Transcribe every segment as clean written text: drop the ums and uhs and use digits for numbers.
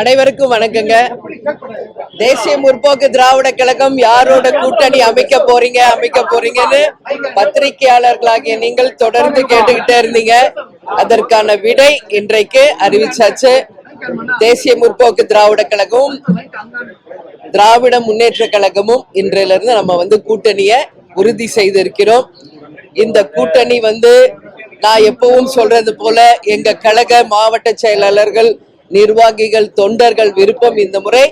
அனைவருக்கும் வணக்கங்க. தேசிய முற்போக்கு திராவிட கழகம் யாரோட கூட்டணி அமைக்க போறீங்கன்னு பத்திரிகையாளர்களாகிய நீங்கள் தொடர்ந்து கேட்டுக்கிட்டே இருந்தீங்க. அதற்கான விடை இன்றைக்கு அறிவிச்சாச்சு. தேசிய முற்போக்கு திராவிட கழகமும் திராவிட முன்னேற்ற கழகமும் இன்றிலிருந்து நம்ம கூட்டணியை உறுதி செய்திருக்கிறோம். இந்த கூட்டணி நான் எப்பவும் சொல்றது போல எங்க கழக மாவட்ட செயலாளர்கள், நிர்வாகிகள், தொண்டர்கள் விருப்பம் இந்த முறை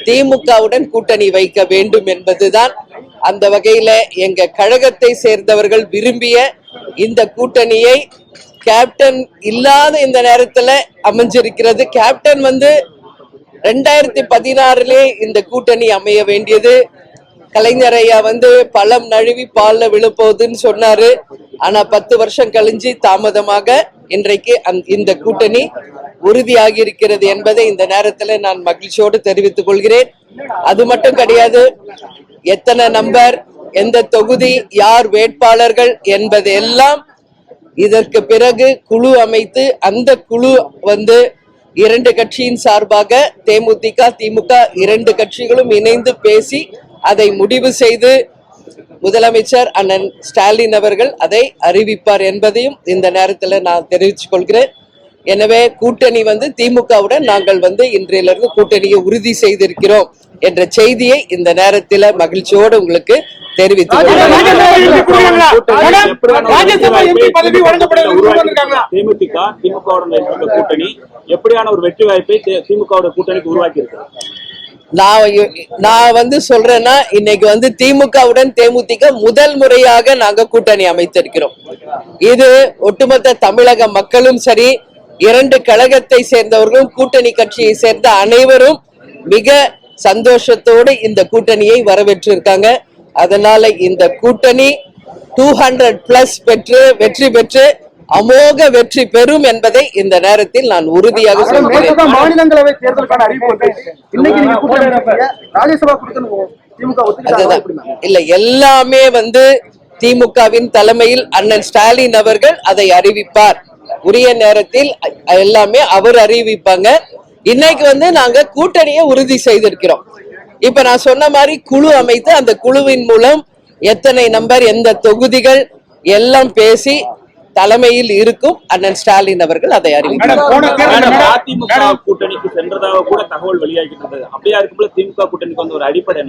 திமுகவுடன் கூட்டணி வைக்க வேண்டும் என்பதுதான். அந்த வகையில எங்க கழகத்தை சேர்ந்தவர்கள் விரும்பிய இந்த கூட்டணியை கேப்டன் இல்லாத இந்த நேரத்துல அமைஞ்சிருக்கிறது. கேப்டன் 2016 இந்த கூட்டணி அமைய வேண்டியது. கலைஞர் ஐயா பழம் நழுவி பால்ல விழுப்போகுதுன்னு சொன்னாரு. ஆனா 10 வருஷம் கழிஞ்சு தாமதமாக இன்றைக்கு இந்த கூட்டணி உறுதியாகி இருக்கிறது என்பதை இந்த நேரத்துல நான் மகிழ்ச்சியோடு தெரிவித்துக் கொள்கிறேன். அது மட்டும் கிடையாது, எத்தனை நம்பர், எந்த தொகுதி, யார் வேட்பாளர்கள் என்பது எல்லாம் இதற்கு பிறகு குழு அமைத்து அந்த குழு 2 கட்சியின் சார்பாக தேமுதிக, திமுக 2 கட்சிகளும் இணைந்து பேசி அதை முடிவு செய்து முதலமைச்சர் அண்ணன் ஸ்டாலின் அவர்கள் அதை அறிவிப்பார் என்பதையும் இந்த நேரத்தில் நான் தெரிவித்துக் கொள்கிறேன். எனவே கூட்டணி திமுகவுடன் நாங்கள் இன்றையிலிருந்து கூட்டணியை உறுதி செய்திருக்கிறோம் என்ற செய்தியை இந்த நேரத்தில் மகிழ்ச்சியோடு உங்களுக்கு தெரிவித்துக் கூட்டணி எப்படியான ஒரு வெற்றி வாய்ப்பை திமுக கூட்டணிக்கு உருவாக்கி இருக்கு. நான் சொல்றேன்னா, இன்னைக்கு திமுகவுடன் தேமுதிக முதல் முறையாக நாங்க கூட்டணி அமைத்திருக்கிறோம். இது ஒட்டுமொத்த தமிழக மக்களும் சரி, 2 கழகத்தை சேர்ந்தவர்களும் கூட்டணி கட்சியை சேர்ந்த அனைவரும் மிக சந்தோஷத்தோடு இந்த கூட்டணியை வரவேற்றிருக்காங்க. அதனால இந்த கூட்டணி 200+ பெற்று வெற்றி பெற்று அமோக வெற்றி பெறும் என்பதை இந்த நேரத்தில் நான் உறுதியாக சொல்கிறேன். மாநிலங்களவை தேர்தலுக்கான அறிவிப்பு இல்ல, எல்லாமே திமுகவின் தலைமையில் அண்ணன் ஸ்டாலின் அவர்கள் அதை அறிவிப்பார். உரிய நேரத்தில் எல்லாமே அவர் அறிவிப்பாங்க. இன்னைக்கு நாங்க கூட்டணியை உறுதி செய்திருக்கிறோம். இப்ப நான் சொன்ன மாதிரி குழு அமைத்து அந்த குழுவின் மூலம் எத்தனை நம்பர், எந்த தொகுதிகள் எல்லாம் பேசி தலைமையில் இருக்கும் அண்ணன் ஸ்டாலின் அவர்கள் அதை அறிவித்தார். அதிமுக கூட்டணிக்கு சென்றதாக கூட தகவல் வெளியாகின்றது. அப்படியா இருக்கும்போது திமுக கூட்டணிக்கு ஒரு அடிப்படை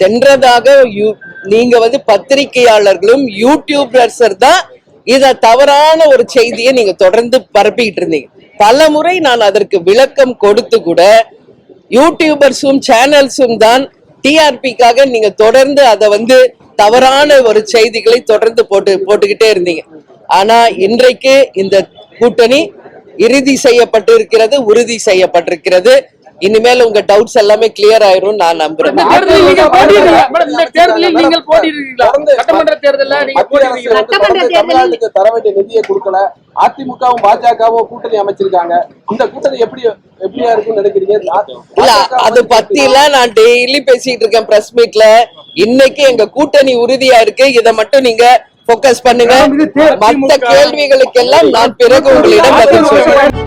சென்றதாக நீங்க பத்திரிகையாளர்களும் யூடியூபர்ஸ் தான் இத தவறான ஒரு செய்தியை நீங்க தொடர்ந்து பரப்பிட்டு இருந்தீங்க. பல முறை நான் அதற்கு விளக்கம் கொடுத்து கூட யூடியூபர்ஸும் சேனல்ஸும் தான் டிஆர்பிக்காக நீங்க தொடர்ந்து அதை தவறான ஒரு செய்திகளை தொடர்ந்து போட்டுக்கிட்டே இருந்தீங்க. ஆனா இன்றைக்கு இந்த கூட்டணி இறுதி செய்யப்பட்டிருக்கிறது, உறுதி செய்யப்பட்டிருக்கிறது. இனிமேல் உங்க டவுட்ஸ் எல்லாமே கிளியர் ஆயிரும் நான் நம்புறேன். தமிழ்நாட்டுக்கு தர வேண்டிய நிதியை கொடுக்கல, அதிமுகவும் பாஜகவும் கூட்டணி அமைச்சிருக்காங்க. இந்த கூட்டணி எப்படியா இருக்குன்னு நினைக்கிறீங்க? இல்ல, அது பத்திலாம் நான் டெய்லி பேசிட்டு இருக்கேன் பிரஸ் மீட்ல. இன்னைக்கு எங்க கூட்டணி உறுதியா இருக்கு. இதை மட்டும் நீங்க போக்கஸ் பண்ணுங்க. மற்ற கேள்விகளுக்கெல்லாம் நான் பிறகு உங்களிடம் பதில் சொல்றேன்.